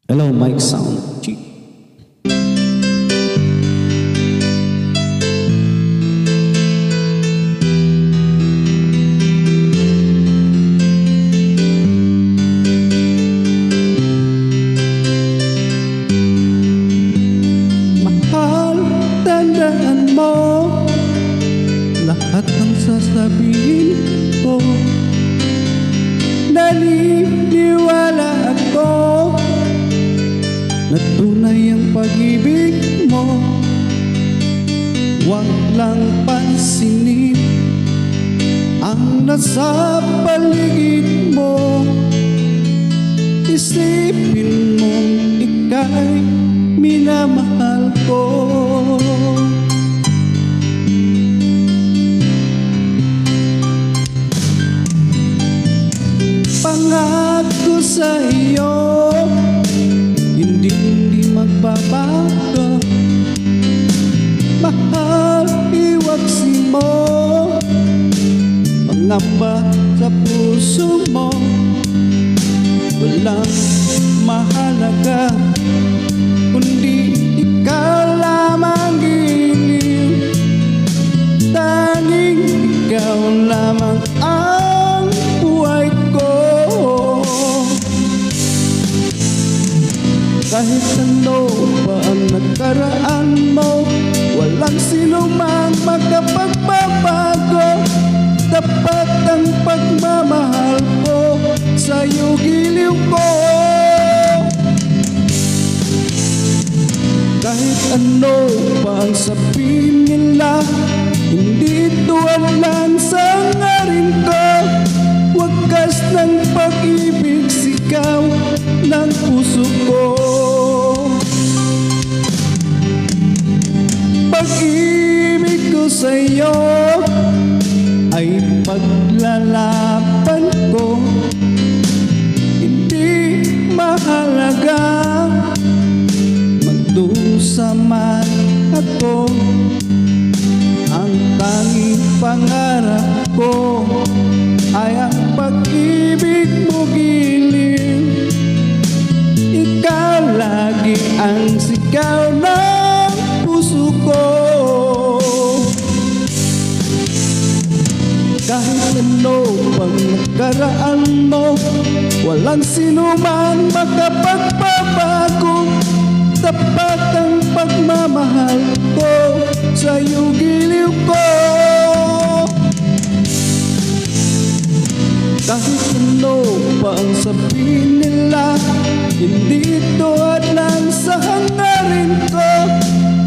Hello, mic sound. Check. Mahal, tandaan mo lahat ng sasabihin ko. Naniniwala ako na tunay ang pag-ibig mo. Huwag lang pansinin ang nasa paligid mo. Isipin mong ika'y minamahal ko. Pangako sa iyo, hindi magbabago. Mahal, iwaksi mo pangamba sa puso mo. Walang mahalaga kundi ikaw lamang giliw. Tanging ikaw lamang ang buhay ko. Kahit ano pa ang nagkaraan mo, walang sino mang makapagbabago. Dapat ang pagmamahal ko sa'yo giliw ko. Kahit ano pa ang sabihin nila, hindi tuwalan sa ngarin ko. Wagas ng pag-ibig, sigaw ng puso ko. Pag-ibig ko sa'yo ay paglalaban ko. Hindi mahalaga magdusa man ako. Ang tanging pangarap ko ay ang pag-ibig mo giliw. Ikaw lagi ang sigaw ng puso ko. Kahit ano pang nakaraan mo, walang sino man makapagbabago. Tapat ang pagmamahal ko sa'yo giliw ko. Kahit ano pa ang sabihin nila, hindi tuwalan sa hangarin ko.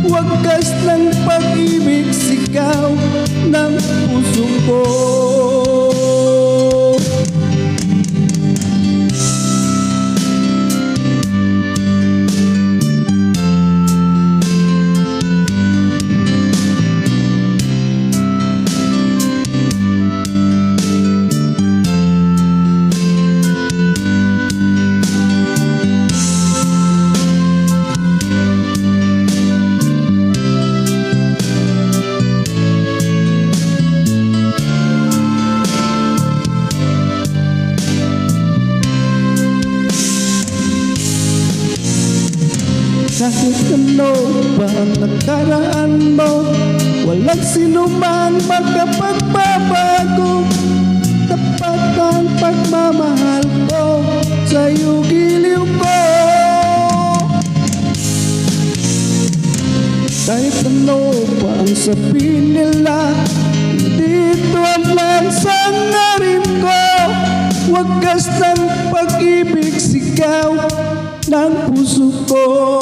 Wagas ng pag-ibig, sigaw ng puso ko. Kahit ano pa ang nakaraan mo, walang sino man makapagbabago. Tapat ang pagmamahal ko sa'yo giliw ko. Kahit ano pa ang sabihin nila, hindi tuwalan sa ngarin ko. Wagas ng pag-ibig, sigaw ng puso ko.